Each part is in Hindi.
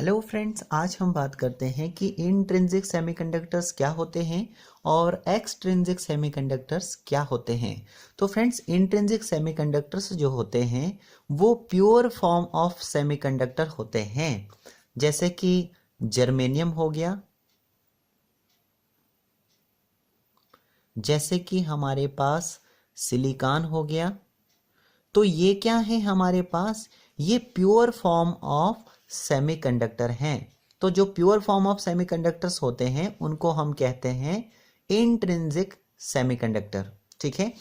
हेलो फ्रेंड्स, आज हम बात करते हैं कि इंट्रिंसिक सेमीकंडक्टर्स क्या होते हैं और एक्सट्रिंसिक सेमीकंडक्टर्स क्या होते हैं। तो फ्रेंड्स, इंट्रिंसिक सेमीकंडक्टर्स जो होते हैं वो प्योर फॉर्म ऑफ सेमीकंडक्टर होते हैं, जैसे कि जर्मेनियम हो गया, जैसे कि हमारे पास सिलिकॉन हो गया। तो ये क्या है हमारे पास, ये प्योर फॉर्म ऑफ सेमीकंडक्टर हैं। तो जो प्योर फॉर्म ऑफ सेमीकंडक्टर्स होते हैं उनको हम कहते हैं इंट्रिंसिक सेमीकंडक्टर। ठीक है,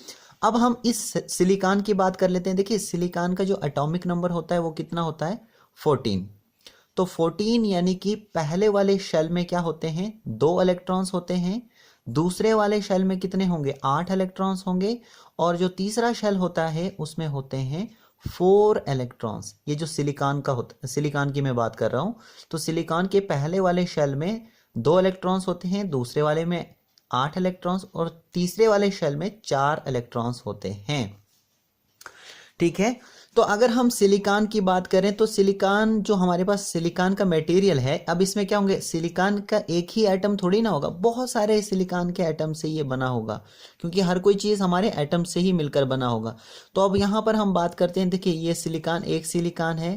अब हम इस सिलिकॉन की बात कर लेते हैं। देखिए, सिलिकॉन का जो एटॉमिक नंबर होता है वो कितना होता है, 14। तो 14 यानी कि पहले वाले शेल में क्या होते हैं, 2 इलेक्ट्रॉन्स होते हैं। दूसरे वाले शेल में कितने होंगे, 8 इलेक्ट्रॉन्स होंगे। और जो तीसरा शेल होता है उसमें होते हैं 4 इलेक्ट्रॉन्स। ये जो सिलिकॉन का होता, सिलिकॉन की मैं बात कर रहा हूं। तो सिलिकॉन के पहले वाले शेल में 2 इलेक्ट्रॉन्स होते हैं, दूसरे वाले में 8 इलेक्ट्रॉन्स और तीसरे वाले शेल में 4 इलेक्ट्रॉन्स होते हैं। ठीक है, तो अगर हम सिलिकॉन की बात करें तो सिलिकॉन जो हमारे पास सिलिकॉन का मटेरियल है, अब इसमें क्या होंगे, सिलिकॉन का एक ही एटम थोड़ी ना होगा, बहुत सारे सिलिकॉन के एटम से ये बना होगा, क्योंकि हर कोई चीज़ हमारे एटम से ही मिलकर बना होगा। तो अब यहाँ पर हम बात करते हैं, देखिए ये सिलिकॉन, एक सिलिकॉन है,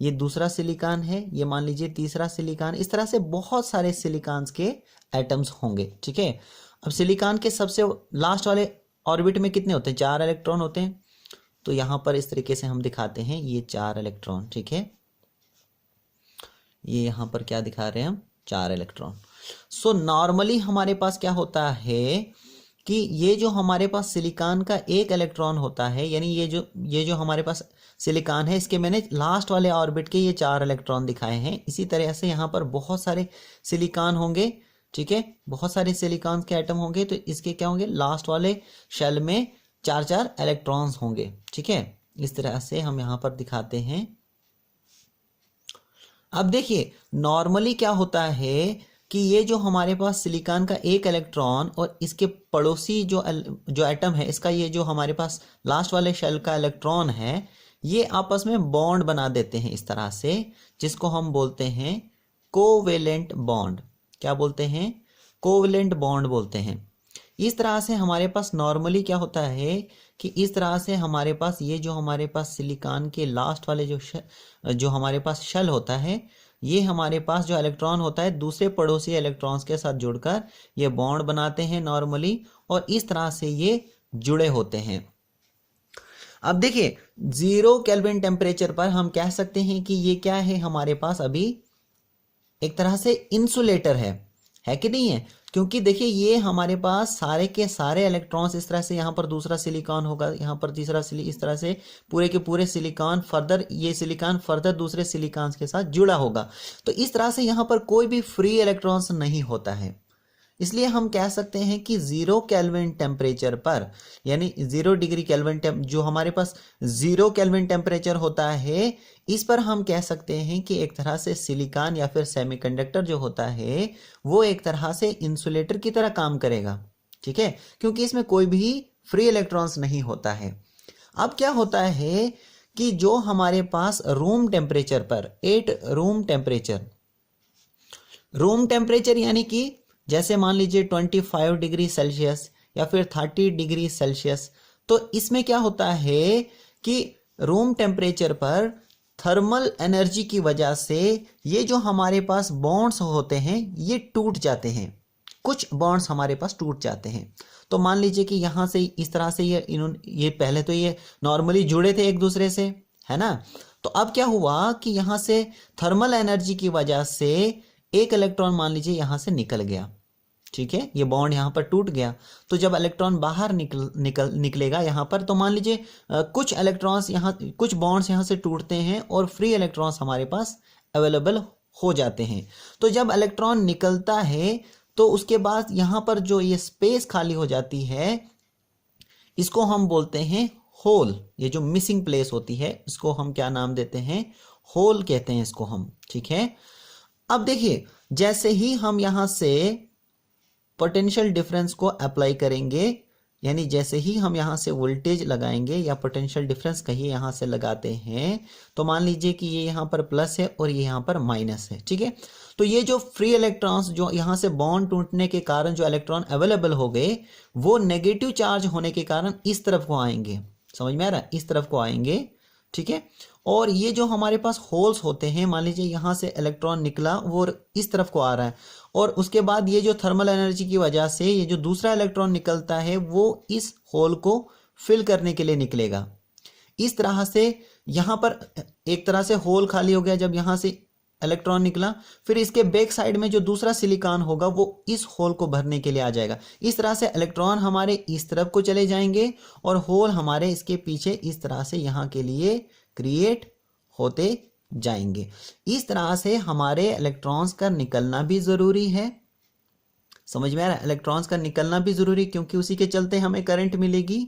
ये दूसरा सिलिकॉन है, ये मान लीजिए तीसरा सिलिकॉन। इस तरह से बहुत सारे सिलिकॉन्स के एटम्स होंगे। ठीक है, अब सिलिकॉन के सबसे लास्ट वाले ऑर्बिट में कितने होते हैं, 4 इलेक्ट्रॉन होते हैं। तो यहां पर इस तरीके से हम दिखाते हैं, ये 4 इलेक्ट्रॉन। ठीक है, ये यहां पर क्या दिखा रहे हैं हम, 4 इलेक्ट्रॉन। सो नॉर्मली हमारे पास क्या होता है कि ये जो हमारे पास सिलिकॉन का एक इलेक्ट्रॉन होता है, यानी ये जो हमारे पास सिलिकॉन है, इसके मैंने लास्ट वाले ऑर्बिट के ये 4 इलेक्ट्रॉन दिखाए हैं। इसी तरह से यहाँ पर बहुत सारे सिलिकॉन होंगे। ठीक है, बहुत सारे सिलिकॉन के एटम होंगे, तो इसके क्या होंगे, लास्ट वाले शेल में 4 इलेक्ट्रॉन्स होंगे। ठीक है, इस तरह से हम यहां पर दिखाते हैं। अब देखिए, नॉर्मली क्या होता है कि ये जो हमारे पास सिलिकॉन का एक इलेक्ट्रॉन और इसके पड़ोसी जो एटम है, इसका ये जो हमारे पास लास्ट वाले शेल का इलेक्ट्रॉन है, ये आपस में बॉन्ड बना देते हैं इस तरह से, जिसको हम बोलते हैं कोवेलेंट बॉन्ड। क्या बोलते हैं, कोवेलेंट बॉन्ड बोलते हैं। इस तरह से हमारे पास नॉर्मली क्या होता है कि इस तरह से हमारे पास ये जो हमारे पास सिलिकॉन के लास्ट वाले जो हमारे पास शेल होता है, ये हमारे पास जो इलेक्ट्रॉन होता है दूसरे पड़ोसी इलेक्ट्रॉन्स के साथ जुड़कर ये बॉन्ड बनाते हैं नॉर्मली, और इस तरह से ये जुड़े होते हैं। अब देखिए, 0 केल्विन टेम्परेचर पर हम कह सकते हैं कि ये क्या है, हमारे पास अभी एक तरह से इंसुलेटर है कि नहीं है। क्योंकि देखिए, ये हमारे पास सारे के सारे इलेक्ट्रॉन्स इस तरह से, यहाँ पर दूसरा सिलिकॉन होगा, यहाँ पर तीसरा इस तरह से पूरे के पूरे सिलिकॉन फर्दर, ये सिलिकॉन फर्दर दूसरे सिलिकॉन्स के साथ जुड़ा होगा। तो इस तरह से यहाँ पर कोई भी फ्री इलेक्ट्रॉन्स नहीं होता है। इसलिए हम कह सकते हैं कि 0 केल्विन टेम्परेचर पर, यानी 0 डिग्री केल्विन जो हमारे पास 0 केल्विन टेम्परेचर होता है, इस पर हम कह सकते हैं कि एक तरह से सिलिकॉन या फिर सेमीकंडक्टर जो होता है वो एक तरह से इंसुलेटर की तरह काम करेगा। ठीक है, क्योंकि इसमें कोई भी फ्री इलेक्ट्रॉन्स नहीं होता है। अब क्या होता है कि जो हमारे पास रूम टेम्परेचर पर, 8 रूम टेम्परेचर यानी कि जैसे मान लीजिए 25 डिग्री सेल्सियस या फिर 30 डिग्री सेल्सियस, तो इसमें क्या होता है कि रूम टेम्परेचर पर थर्मल एनर्जी की वजह से ये जो हमारे पास बॉन्ड्स होते हैं ये टूट जाते हैं, कुछ बॉन्ड्स हमारे पास टूट जाते हैं। तो मान लीजिए कि यहाँ से इस तरह से ये पहले तो ये नॉर्मली जुड़े थे एक दूसरे से, है ना। तो अब क्या हुआ कि यहाँ से थर्मल एनर्जी की वजह से एक इलेक्ट्रॉन मान लीजिए यहां से निकल गया। ठीक है, ये बॉन्ड यहां पर टूट गया। तो जब इलेक्ट्रॉन बाहर निकलेगा यहां पर, तो मान लीजिए कुछ इलेक्ट्रॉन्स यहां, कुछ बॉन्ड्स यहां से टूटते हैं और फ्री इलेक्ट्रॉन्स हमारे पास अवेलेबल हो जाते हैं। तो जब इलेक्ट्रॉन निकलता है तो उसके बाद यहां पर जो ये स्पेस खाली हो जाती है, इसको हम बोलते हैं होल। ये जो मिसिंग प्लेस होती है इसको हम क्या नाम देते हैं, होल कहते हैं इसको हम। ठीक है, अब देखिए, जैसे ही हम यहां से पोटेंशियल डिफरेंस को अप्लाई करेंगे, यानी जैसे ही हम यहाँ से वोल्टेज लगाएंगे या पोटेंशियल डिफरेंस कहिए यहाँ से लगाते हैं, तो मान लीजिए कि ये यहाँ पर प्लस है और ये यहाँ पर माइनस है, ठीक है। तो ये जो फ्री इलेक्ट्रॉन्स जो यहाँ से बॉन्ड टूटने के कारण जो इलेक्ट्रॉन अवेलेबल हो गए, वो नेगेटिव चार्ज होने के कारण इस तरफ को आएंगे, समझ में आ रहा है, इस तरफ को आएंगे, ठीक है। और ये जो हमारे पास होल्स होते हैं, मान लीजिए यहाँ से इलेक्ट्रॉन निकला वो इस तरफ को आ रहा है, और उसके बाद ये जो थर्मल एनर्जी की वजह से ये जो दूसरा इलेक्ट्रॉन निकलता है वो इस होल को फिल करने के लिए निकलेगा। इस तरह से यहाँ पर एक तरह से होल खाली हो गया जब यहाँ से इलेक्ट्रॉन निकला, फिर इसके बैक साइड में जो दूसरा सिलिकॉन होगा वो इस होल को भरने के लिए आ जाएगा। इस तरह से इलेक्ट्रॉन हमारे इस तरफ को चले जाएंगे और होल हमारे इसके पीछे इस तरह से यहाँ के लिए क्रिएट होते जाएंगे। इस तरह से हमारे इलेक्ट्रॉन्स का निकलना भी जरूरी है, समझ में आ रहा है, इलेक्ट्रॉन्स का निकलना भी जरूरी, क्योंकि उसी के चलते हमें करंट मिलेगी।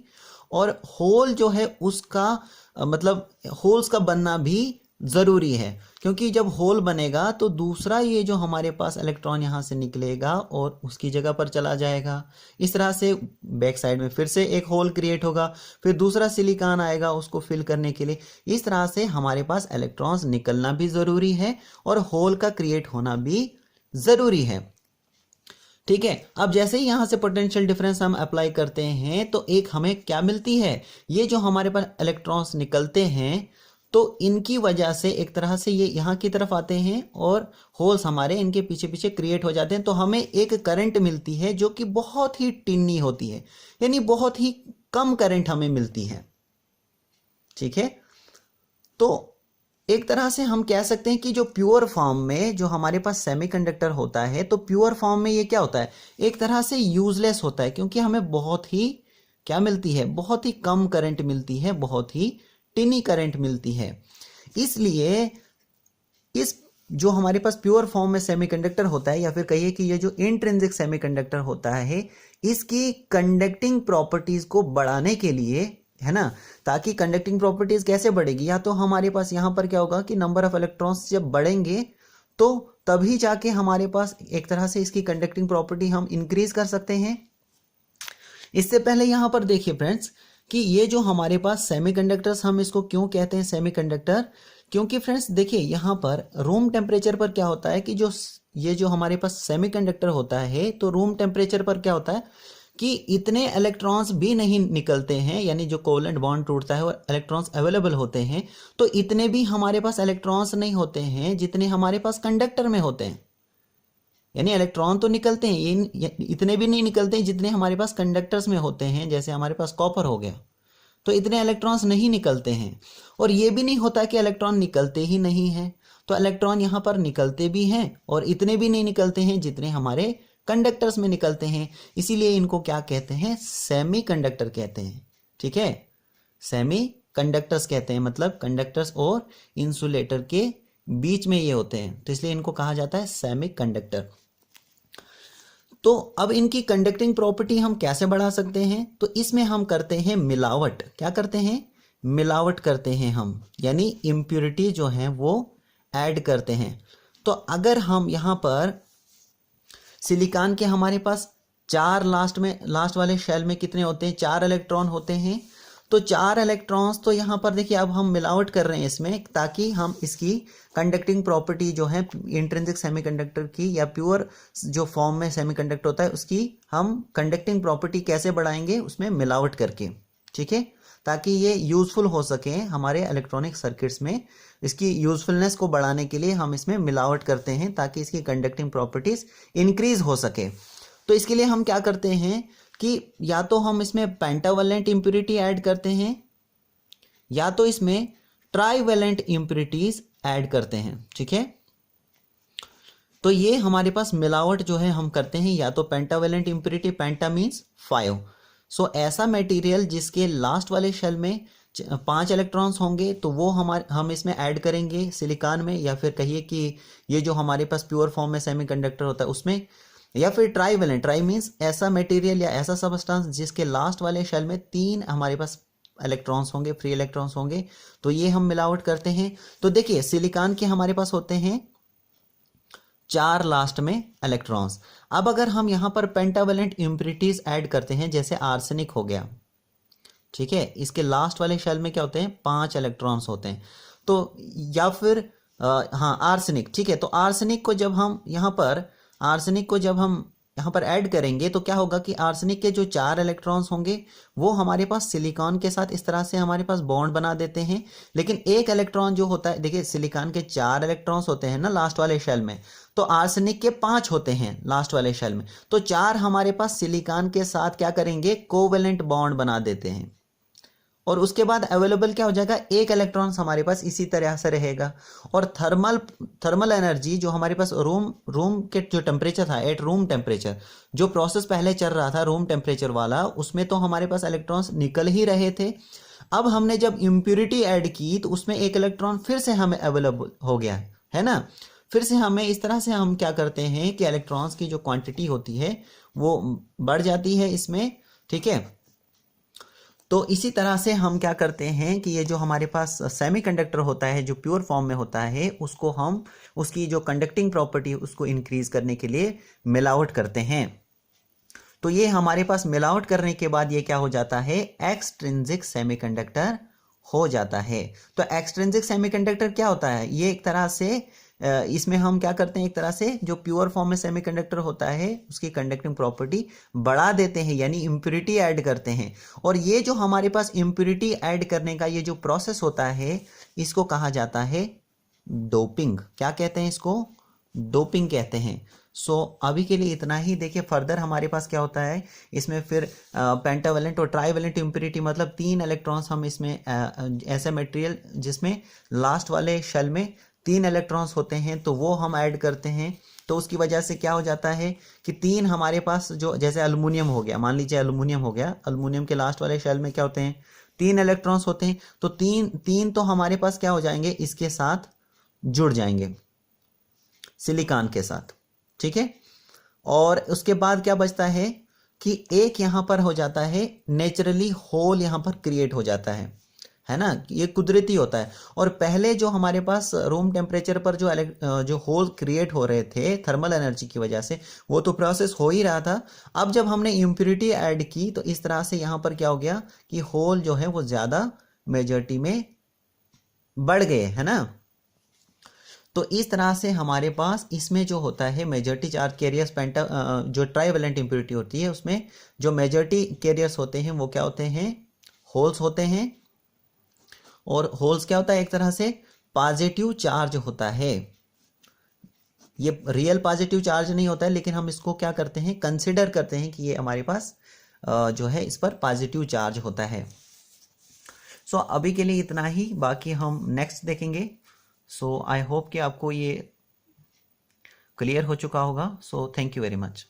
और होल जो है उसका मतलब होल्स का बनना भी जरूरी है, क्योंकि जब होल बनेगा तो दूसरा ये जो हमारे पास इलेक्ट्रॉन यहाँ से निकलेगा और उसकी जगह पर चला जाएगा। इस तरह से बैक साइड में फिर से एक होल क्रिएट होगा, फिर दूसरा सिलिकॉन आएगा उसको फिल करने के लिए। इस तरह से हमारे पास इलेक्ट्रॉन्स निकलना भी जरूरी है और होल का क्रिएट होना भी जरूरी है, ठीक है। अब जैसे ही यहां से पोटेंशियल डिफरेंस हम अप्लाई करते हैं तो एक हमें क्या मिलती है, ये जो हमारे पास इलेक्ट्रॉन्स निकलते हैं तो इनकी वजह से एक तरह से ये यहाँ की तरफ आते हैं और होल्स हमारे इनके पीछे पीछे क्रिएट हो जाते हैं, तो हमें एक करंट मिलती है जो कि बहुत ही टिन्नी होती है, यानी बहुत ही कम करंट हमें मिलती है, ठीक है। तो एक तरह से हम कह सकते हैं कि जो प्योर फॉर्म में जो हमारे पास सेमीकंडक्टर होता है, तो प्योर फॉर्म में ये क्या होता है, एक तरह से यूजलेस होता है, क्योंकि हमें बहुत ही क्या मिलती है, बहुत ही कम करंट मिलती है, बहुत ही टिनी करंट मिलती है। इसलिए इस जो हमारे पास प्योर फॉर्म में सेमीकंडक्टर होता है, या फिर कहिए कि ये जो इंट्रिंसिक सेमीकंडक्टर होता है, इसकी कंडक्टिंग प्रॉपर्टीज को बढ़ाने के लिए, है ना, ताकि कंडक्टिंग प्रॉपर्टीज कैसे बढ़ेगी, या तो हमारे पास यहाँ पर क्या होगा कि नंबर ऑफ इलेक्ट्रॉन्स जब बढ़ेंगे तो तभी जाके हमारे पास एक तरह से इसकी कंडक्टिंग प्रॉपर्टी हम इंक्रीज कर सकते हैं। इससे पहले यहाँ पर देखिए फ्रेंड्स कि ये जो हमारे पास सेमीकंडक्टर्स, हम इसको क्यों कहते हैं सेमीकंडक्टर, क्योंकि फ्रेंड्स देखिए यहाँ पर रूम टेम्परेचर पर क्या होता है कि जो ये जो हमारे पास सेमीकंडक्टर होता है, तो रूम टेम्परेचर पर क्या होता है कि इतने इलेक्ट्रॉन्स भी नहीं निकलते हैं, यानी जो कोवलेंट बॉन्ड टूटता है और इलेक्ट्रॉन्स अवेलेबल होते हैं, तो इतने भी हमारे पास इलेक्ट्रॉन्स नहीं होते हैं जितने हमारे पास कंडक्टर में होते हैं। यानी इलेक्ट्रॉन तो निकलते हैं, ये इतने भी नहीं निकलते हैं जितने हमारे पास कंडक्टर्स में होते हैं, जैसे हमारे पास कॉपर हो गया, तो इतने इलेक्ट्रॉन्स नहीं निकलते हैं। और ये भी नहीं होता कि इलेक्ट्रॉन निकलते ही नहीं हैं, तो इलेक्ट्रॉन यहाँ पर निकलते भी हैं और इतने भी नहीं निकलते हैं जितने हमारे कंडक्टर्स में निकलते हैं। इसीलिए इनको क्या कहते हैं, सेमी कंडक्टर कहते हैं, ठीक है, सेमी कंडक्टर्स कहते हैं, मतलब कंडक्टर्स और इंसुलेटर के बीच में ये होते हैं, तो इसलिए इनको कहा जाता है सेमी कंडक्टर। तो अब इनकी कंडक्टिंग प्रॉपर्टी हम कैसे बढ़ा सकते हैं, तो इसमें हम करते हैं मिलावट। क्या करते हैं, मिलावट करते हैं हम, यानी इम्प्योरिटी जो है वो ऐड करते हैं। तो अगर हम यहाँ पर सिलिकॉन के हमारे पास चार लास्ट वाले शेल में कितने होते हैं, 4 इलेक्ट्रॉन होते हैं, तो 4 इलेक्ट्रॉन्स, तो यहाँ पर देखिए अब हम मिलावट कर रहे हैं इसमें, ताकि हम इसकी कंडक्टिंग प्रॉपर्टी जो है इंट्रिंसिक सेमीकंडक्टर की या प्योर जो फॉर्म में सेमीकंडक्टर होता है उसकी हम कंडक्टिंग प्रॉपर्टी कैसे बढ़ाएंगे, उसमें मिलावट करके, ठीक है, ताकि ये यूजफुल हो सके हमारे इलेक्ट्रॉनिक सर्किट्स में। इसकी यूजफुलनेस को बढ़ाने के लिए हम इसमें मिलावट करते हैं ताकि इसकी कंडक्टिंग प्रॉपर्टीज इंक्रीज हो सके। तो इसके लिए हम क्या करते हैं कि या तो हम इसमें पेंटावेलेंट इम्प्योरिटी ऐड करते हैं, या तो इसमें ट्राईवेलेंट इम्प्योरिटीज ऐड करते हैं, ठीक है। तो ये हमारे पास मिलावट जो है हम करते हैं, या तो पेंटावेलेंट इम्प्योरिटी, पेंटा मीन्स 5, सो ऐसा मटेरियल जिसके लास्ट वाले शेल में 5 इलेक्ट्रॉन्स होंगे, तो वो हम इसमें ऐड करेंगे सिलिकॉन में, या फिर कहिए कि ये जो हमारे पास प्योर फॉर्म में सेमीकंडक्टर होता है उसमें, या फिर ट्राईवेलेंट, ट्राई मीन्स ऐसा मटेरियल या ऐसा सबस्टेंस जिसके लास्ट वाले शेल में 3 हमारे पास इलेक्ट्रॉन्स होंगे, फ्री इलेक्ट्रॉन्स होंगे, तो ये हम मिलावट करते हैं। तो देखिए सिलिकॉन के हमारे पास होते हैं 4 लास्ट में इलेक्ट्रॉन्स। अब अगर हम यहाँ पर पेंटावेलेंट इम्प्योरिटीज ऐड करते हैं, जैसे आर्सेनिक हो गया, ठीक है, इसके लास्ट वाले शेल में क्या होते हैं, 5 इलेक्ट्रॉन्स होते हैं। तो या फिर हाँ आर्सेनिक, ठीक है, तो आर्सेनिक को जब हम यहाँ पर ऐड करेंगे तो क्या होगा कि आर्सेनिक के जो 4 इलेक्ट्रॉन्स होंगे वो हमारे पास सिलिकॉन के साथ इस तरह से हमारे पास बॉन्ड बना देते हैं। लेकिन एक इलेक्ट्रॉन जो होता है, देखिए सिलिकॉन के 4 इलेक्ट्रॉन्स होते हैं ना लास्ट वाले शेल में, तो आर्सेनिक के 5 होते हैं लास्ट वाले शेल में, तो 4 हमारे पास सिलिकॉन के साथ क्या करेंगे, कोवेलेंट बॉन्ड बना देते हैं। और उसके बाद अवेलेबल क्या हो जाएगा, एक इलेक्ट्रॉन हमारे पास इसी तरह से रहेगा। और थर्मल एनर्जी जो हमारे पास रूम के जो टेम्परेचर था, एट रूम टेम्परेचर, जो प्रोसेस पहले चल रहा था रूम टेम्परेचर वाला, उसमें तो हमारे पास इलेक्ट्रॉन्स निकल ही रहे थे। अब हमने जब इम्प्योरिटी ऐड की तो उसमें एक इलेक्ट्रॉन फिर से हमें अवेलेबल हो गया है ना। फिर से हमें इस तरह से हम क्या करते हैं कि इलेक्ट्रॉन्स की जो क्वांटिटी होती है वो बढ़ जाती है इसमें, ठीक है। तो इसी तरह से हम क्या करते हैं कि ये जो हमारे पास सेमीकंडक्टर होता है जो प्योर फॉर्म में होता है, उसको हम उसकी जो कंडक्टिंग प्रॉपर्टी है उसको इंक्रीज करने के लिए मिलावट करते हैं। तो ये हमारे पास मिलावट करने के बाद ये क्या हो जाता है, एक्सट्रिंसिक सेमीकंडक्टर हो जाता है। तो एक्सट्रिंसिक सेमीकंडक्टर क्या होता है, ये एक तरह से इसमें हम क्या करते हैं, एक तरह से जो प्योर फॉर्म में सेमीकंडक्टर होता है उसकी कंडक्टिंग प्रॉपर्टी बढ़ा देते हैं, यानी इम्प्योरिटी ऐड करते हैं। और ये जो हमारे पास इम्प्योरिटी ऐड करने का ये जो प्रोसेस होता है इसको कहा जाता है डोपिंग। क्या कहते हैं इसको, डोपिंग कहते हैं। सो अभी के लिए इतना ही। देखिए फर्दर हमारे पास क्या होता है इसमें, फिर पेंटावेलेंट और ट्राईवेलेंट इम्प्योरिटी, मतलब 3 इलेक्ट्रॉन्स हम इसमें ऐसे मटेरियल जिसमें लास्ट वाले शेल में 3 इलेक्ट्रॉन्स होते हैं तो वो हम ऐड करते हैं। तो उसकी वजह से क्या हो जाता है कि 3 हमारे पास, जो जैसे एल्युमिनियम हो गया, मान लीजिए एल्युमिनियम हो गया, एल्युमिनियम के लास्ट वाले शेल में क्या होते हैं, 3 इलेक्ट्रॉन्स होते हैं। तो तीन तो हमारे पास क्या हो जाएंगे, इसके साथ जुड़ जाएंगे सिलिकॉन के साथ, ठीक है। और उसके बाद क्या बचता है कि एक यहां पर हो जाता है नेचुरली होल, यहां पर क्रिएट हो जाता है ना, ये कुदरती होता है। और पहले जो हमारे पास रूम टेम्परेचर पर जो होल क्रिएट हो रहे थे थर्मल एनर्जी की वजह से, वो तो प्रोसेस हो ही रहा था। अब जब हमने इम्प्योरिटी ऐड की तो इस तरह से यहाँ पर क्या हो गया कि होल जो है वो ज़्यादा मेजॉरिटी में बढ़ गए, है ना। तो इस तरह से हमारे पास इसमें जो होता है मेजॉरिटी चार्ज कैरियर्स, जो ट्राईवेलेंट इम्प्योरिटी होती है उसमें जो मेजॉरिटी कैरियर्स होते हैं वो क्या होते हैं, होल्स होते हैं। और होल्स क्या होता है, एक तरह से पॉजिटिव चार्ज होता है। ये रियल पॉजिटिव चार्ज नहीं होता है, लेकिन हम इसको क्या करते हैं, कंसिडर करते हैं कि ये हमारे पास जो है इस पर पॉजिटिव चार्ज होता है। सो अभी के लिए इतना ही, बाकी हम नेक्स्ट देखेंगे। सो आई होप कि आपको ये क्लियर हो चुका होगा। So thank you very much.